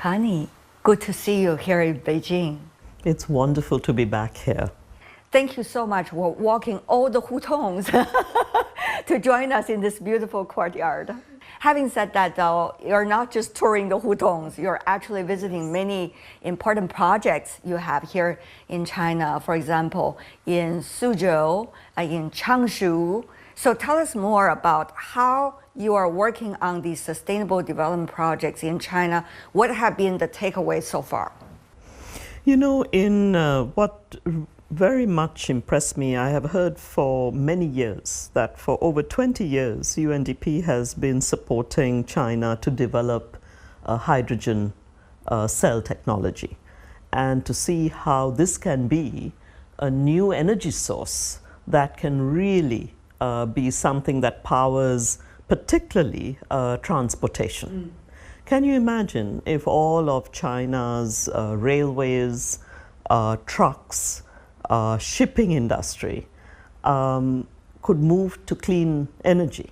Kanni, good to see you here in Beijing. It's wonderful to be back here. Thank you so much for walking all the hutongs to join us in this beautiful courtyard. Having said that, though, you're not just touring the hutongs, you're actually visiting many important projects you have here in China, for example, in Suzhou, in Changshu. So tell us more about how you are working on these sustainable development projects in China. What have been the takeaways so far? You know, what very much impressed me, I have heard for many years that for over 20 years, UNDP has been supporting China to develop hydrogen cell technology, and to see how this can be a new energy source that can really be something that powers particularly transportation. Can you imagine if all of China's railways, trucks, shipping industry could move to clean energy?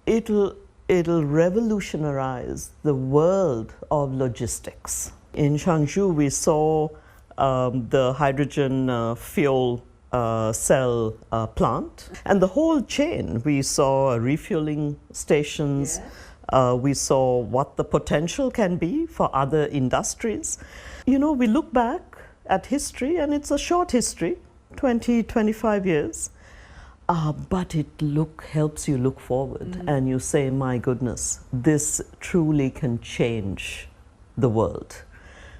It'll revolutionize the world of logistics. In Changshu, we saw the hydrogen fuel cell plant, and the whole chain. We saw refueling stations. We saw what the potential can be for other industries. You know, we look back at history, and it's a short history, 20, 25 years, but it helps you look forward, and you say, my goodness, this truly can change the world.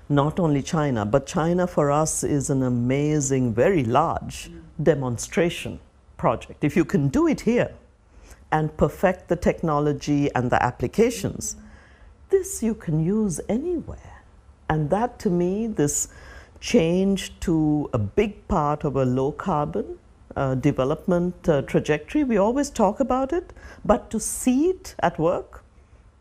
Not only China, but China for us is an amazing, very large demonstration project. If you can do it here and perfect the technology and the applications, this you can use anywhere. And that, to me, this change to a big part of a low carbon development trajectory, we always talk about it, but to see it at work,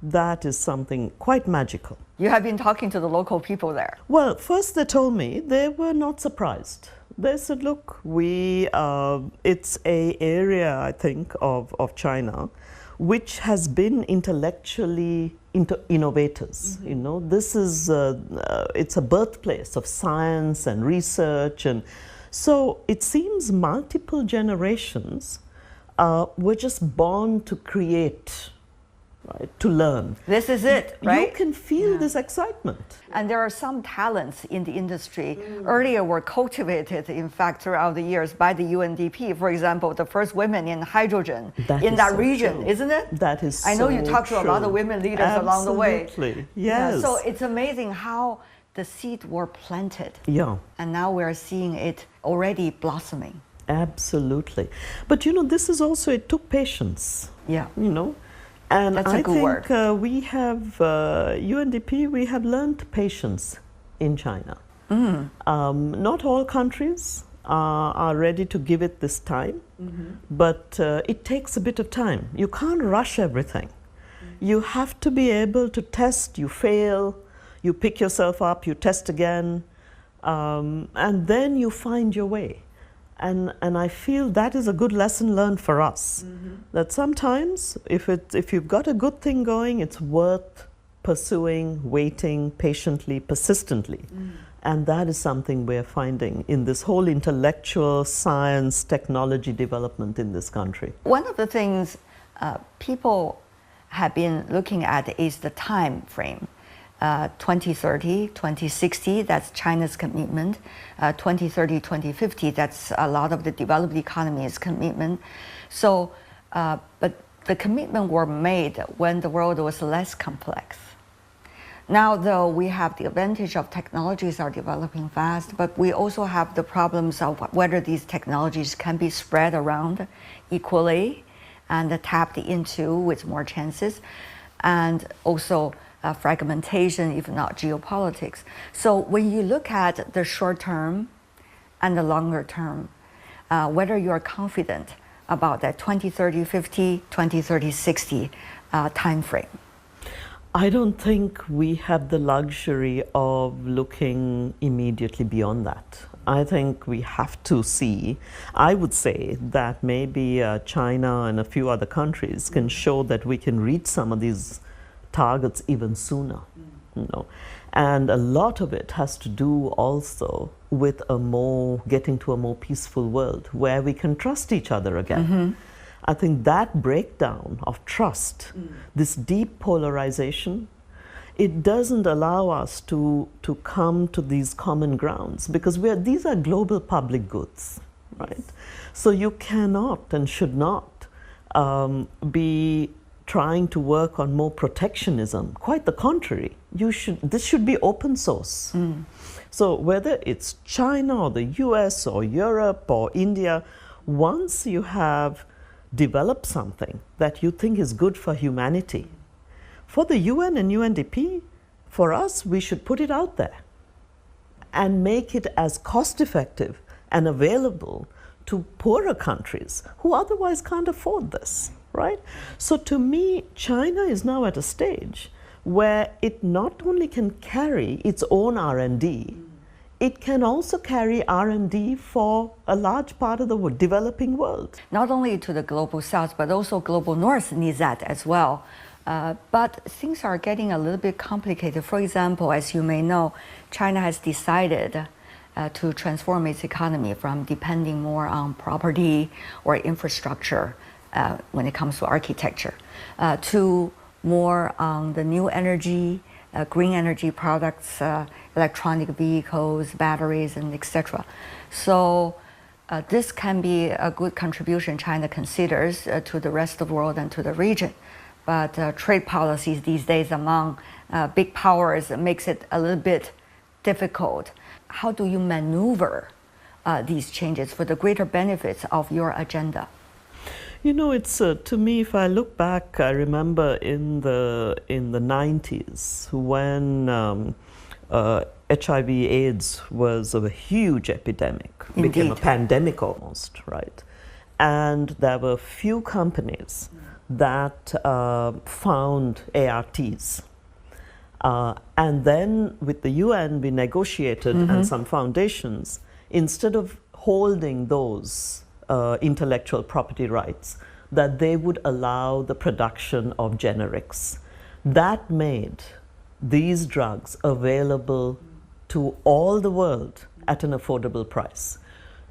that is something quite magical. You have been talking to the local people there. Well, first they told me they were not surprised. They said, look, it's an area, I think, of China, which has been intellectually innovators. You know, this is, it's a birthplace of science and research. And so it seems multiple generations were just born to create, right, to learn. This is it, right? You can feel this excitement. And there are some talents in the industry earlier were cultivated, in fact, throughout the years by the UNDP. For example, the first women in hydrogen in that region, isn't it? That is so I know you talked to a lot of women leaders along the way. Absolutely, yes. Yeah, so it's amazing how the seeds were planted. Yeah. And now we're seeing it already blossoming. Absolutely. But you know, this is also, it took patience. Yeah. You know? And That's a good word. We have, UNDP, we have learned patience in China. Not all countries are ready to give it this time, but it takes a bit of time. You can't rush everything. You have to be able to test, you fail, you pick yourself up, you test again, and then you find your way. And I feel that is a good lesson learned for us, that sometimes if you've got a good thing going, it's worth pursuing, waiting patiently, persistently. And that is something we're finding in this whole intellectual science technology development in this country. One of the things people have been looking at is the time frame. 2030, 2060, that's China's commitment. 2030, 2050, that's a lot of the developed economies' commitment. So, but the commitment were made when the world was less complex. Now, though, we have the advantage of technologies are developing fast, but we also have the problems of whether these technologies can be spread around equally and tapped into with more chances, and also fragmentation, if not geopolitics. So when you look at the short term and the longer term, whether you are confident about that 2030, 50, 2030, 60 time frame. I don't think we have the luxury of looking immediately beyond that. I think we have to see, I would say that maybe China and a few other countries can show that we can reach some of these targets even sooner. you know. And a lot of it has to do also with getting to a more peaceful world where we can trust each other again. I think that breakdown of trust, this deep polarization, it doesn't allow us to come to these common grounds, because these are global public goods, right? So you cannot and should not be trying to work on more protectionism. Quite the contrary. This should be open source. So whether it's China or the US or Europe or India, once you have developed something that you think is good for humanity, for the UN and UNDP, for us, we should put it out there and make it as cost effective and available to poorer countries who otherwise can't afford this, right? So to me, China is now at a stage where it not only can carry its own R&D, it can also carry R&D for a large part of the developing world. Not only to the global south, but also global north needs that as well. But things are getting a little bit complicated. For example, as you may know, China has decided to transform its economy from depending more on property or infrastructure when it comes to architecture to more on the new energy, green energy products, electronic vehicles, batteries, and etc. So this can be a good contribution China considers to the rest of the world and to the region. But trade policies these days among big powers makes it a little bit difficult. How do you maneuver these changes for the greater benefits of your agenda? You know, it's to me, if I look back, I remember in the 90s when HIV/AIDS was a huge epidemic, became a pandemic almost, right? And there were few companies that found ARTs. And then with the UN, we negotiated, and some foundations, instead of holding those intellectual property rights, that they would allow the production of generics. That made these drugs available to all the world at an affordable price.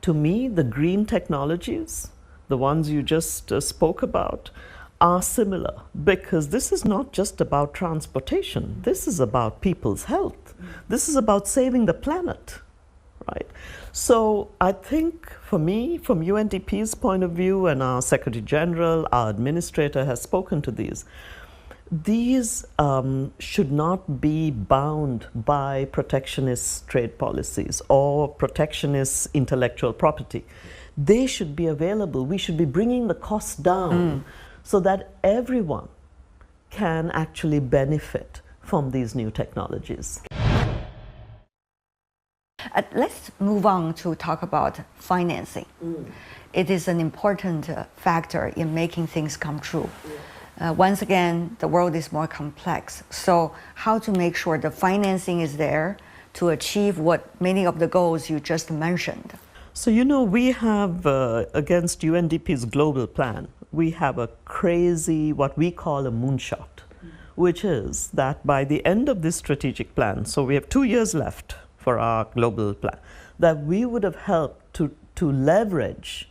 To me, the green technologies, the ones you just spoke about, are similar, because this is not just about transportation. This is about people's health. This is about saving the planet, right? So I think for me, from UNDP's point of view, and our Secretary General, our administrator has spoken to these should not be bound by protectionist trade policies or protectionist intellectual property. They should be available. We should be bringing the cost down so that everyone can actually benefit from these new technologies. Let's move on to talk about financing. It is an important factor in making things come true. Once again, the world is more complex. So how to make sure the financing is there to achieve what many of the goals you just mentioned? So, you know, we have, against UNDP's global plan, we have a crazy, what we call a moonshot, which is that by the end of this strategic plan, so we have 2 years left for our global plan, that we would have helped to leverage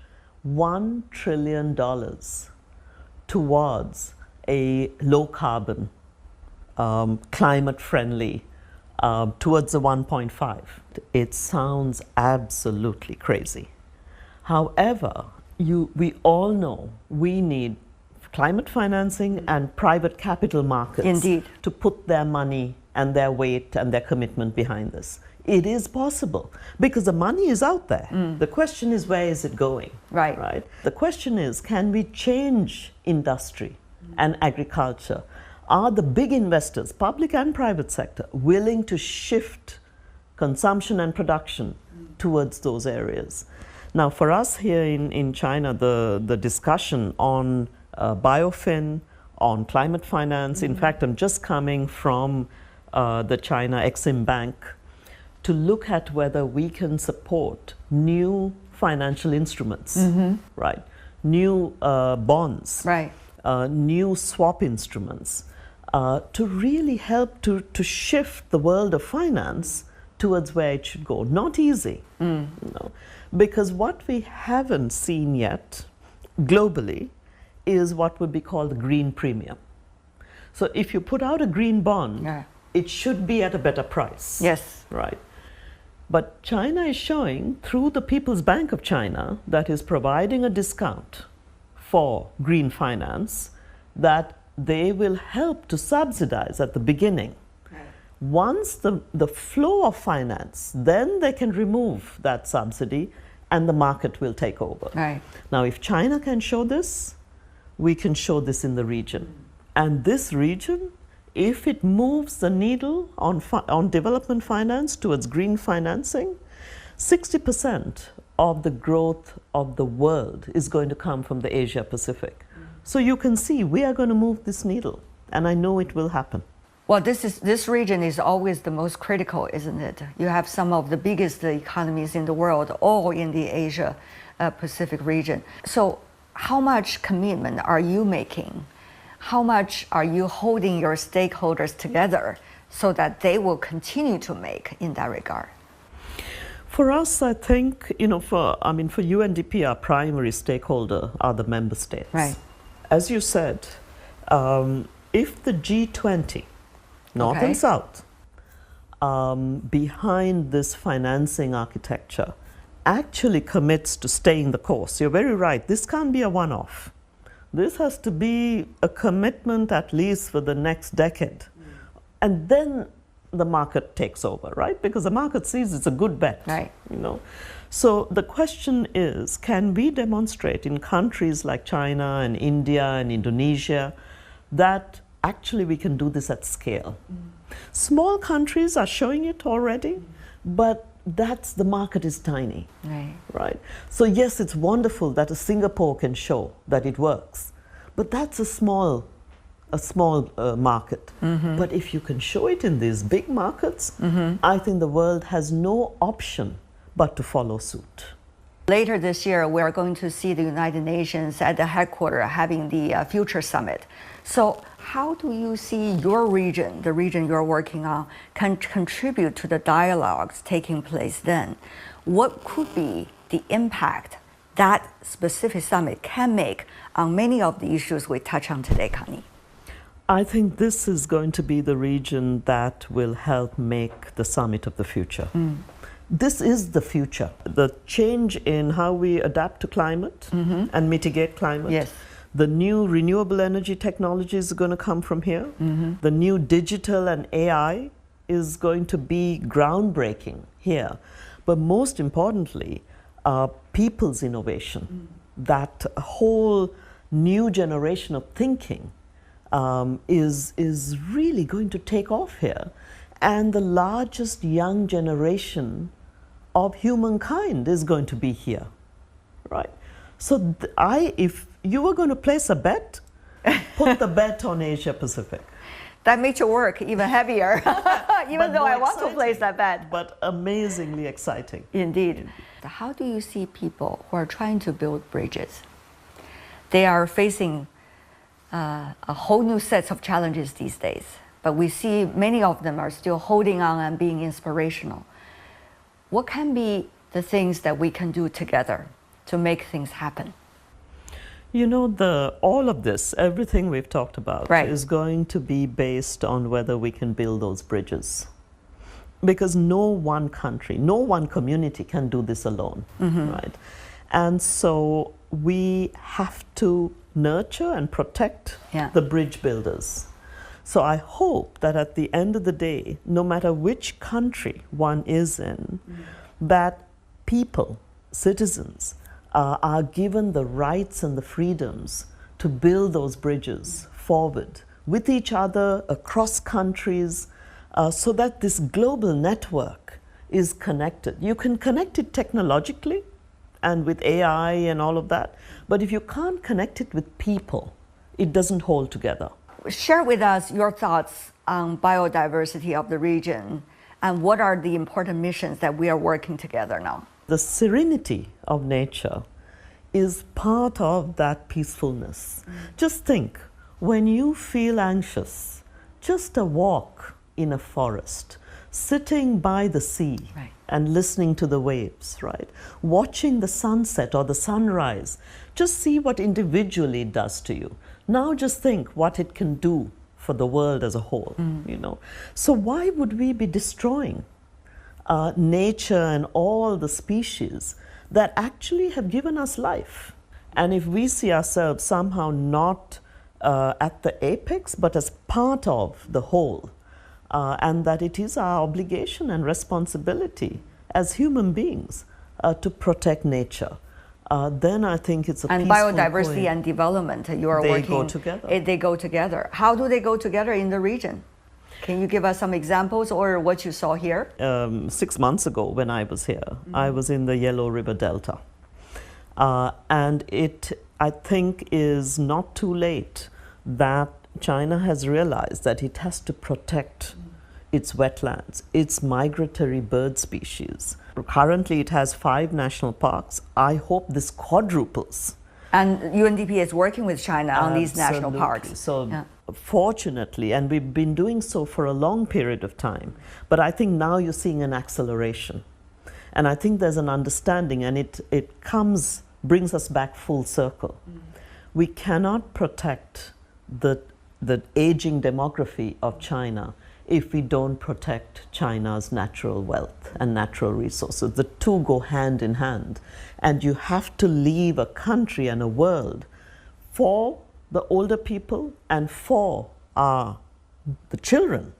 $1 trillion towards a low carbon, climate friendly, towards the 1.5. It sounds absolutely crazy. However, we all know we need climate financing and private capital markets Indeed. to put their money and their weight and their commitment behind this. It is possible because the money is out there. The question is, where is it going? Right. The question is, can we change industry and agriculture? Are the big investors, public and private sector, willing to shift consumption and production towards those areas? Now, for us here in China, the discussion on biofin, on climate finance, in fact, I'm just coming from the China Exim Bank to look at whether we can support new financial instruments, right? New bonds, Right. New swap instruments, to really help to shift the world of finance towards where it should go. Not easy, you know, because what we haven't seen yet globally is what would be called the green premium. So if you put out a green bond, it should be at a better price. Yes. Right. But China is showing through the People's Bank of China, that is providing a discount for green finance, that they will help to subsidize at the beginning. Once the flow of finance, then they can remove that subsidy and the market will take over. Right. Now, if China can show this, we can show this in the region. And this region, if it moves the needle on development finance towards green financing, 60% of the growth of the world is going to come from the Asia Pacific. So you can see we are going to move this needle, and I know it will happen. Well, this region is always the most critical, isn't it? You have some of the biggest economies in the world, all in the Asia Pacific region. So how much commitment are you making? How much are you holding your stakeholders together so that they will continue to make in that regard? For us, I think, you know, for UNDP, our primary stakeholder are the member states. Right. As you said, if the G20, North and South, behind this financing architecture, actually commits to staying the course, you're very right, this can't be a one-off. This has to be a commitment at least for the next decade. And then the market takes over, right? Because the market sees it's a good bet, right. You know. So the question is, can we demonstrate in countries like China and India and Indonesia that actually we can do this at scale? Small countries are showing it already, but the market is tiny, right? So yes, it's wonderful that a Singapore can show that it works, but that's a small market. But if you can show it in these big markets, I think the world has no option but to follow suit. Later this year, we are going to see the United Nations at the headquarters having the Future Summit. So how do you see your region, the region you're working on, can contribute to the dialogues taking place then? What could be the impact that specific summit can make on many of the issues we touch on today, Kanni? I think this is going to be the region that will help make the summit of the future. This is the future. The change in how we adapt to climate and mitigate climate. Yes. The new renewable energy technologies are going to come from here. The new digital and AI is going to be groundbreaking here. But most importantly, people's innovation, that whole new generation of thinking is really going to take off here. And the largest young generation of humankind is going to be here, right? So if you were going to place a bet, put the bet on Asia Pacific. That makes your work even heavier, even though I want to place that bet. But amazingly exciting. Indeed. How do you see people who are trying to build bridges? They are facing a whole new set of challenges these days, but we see many of them are still holding on and being inspirational. What can be the things that we can do together to make things happen? You know, all of this, everything we've talked about, is going to be based on whether we can build those bridges. Because no one country, no one community can do this alone, right? And so we have to nurture and protect the bridge builders. So I hope that at the end of the day, no matter which country one is in, that people, citizens, are given the rights and the freedoms to build those bridges forward with each other, across countries, so that this global network is connected. You can connect it technologically and with AI and all of that, but if you can't connect it with people, it doesn't hold together. Share with us your thoughts on biodiversity of the region and what are the important missions that we are working together now. The serenity of nature is part of that peacefulness. Just think, when you feel anxious, just a walk in a forest, sitting by the sea, Right. and listening to the waves, right? Watching the sunset or the sunrise. Just see what individually it does to you. Now just think what it can do for the world as a whole, you know. So why would we be destroying nature and all the species that actually have given us life? And if we see ourselves somehow not at the apex, but as part of the whole, and that it is our obligation and responsibility as human beings to protect nature, then I think it's a and peaceful biodiversity coin. and development, you are They working. go together. They go together. How do they go together in the region? Can you give us some examples or what you saw here? 6 months ago, when I was here, I was in the Yellow River Delta, and it, I think, is not too late that China has realized that it has to protect its wetlands, its migratory bird species. Currently, it has 5 national parks. I hope this quadruples. And UNDP is working with China on these national Absolutely. parks. So, Yeah. fortunately, and we've been doing so for a long period of time, but I think now you're seeing an acceleration. And I think there's an understanding, and it brings us back full circle. We cannot protect the aging demography of China if we don't protect China's natural wealth and natural resources. The two go hand in hand. And you have to leave a country and a world for the older people and for the children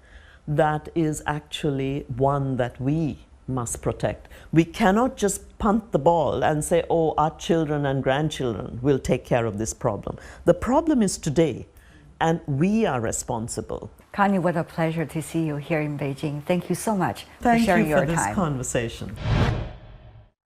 that is actually one that we must protect. We cannot just punt the ball and say, oh, our children and grandchildren will take care of this problem. The problem is today, and we are responsible. Kanni, what a pleasure to see you here in Beijing. Thank you so much for Thank sharing you for your this time. conversation.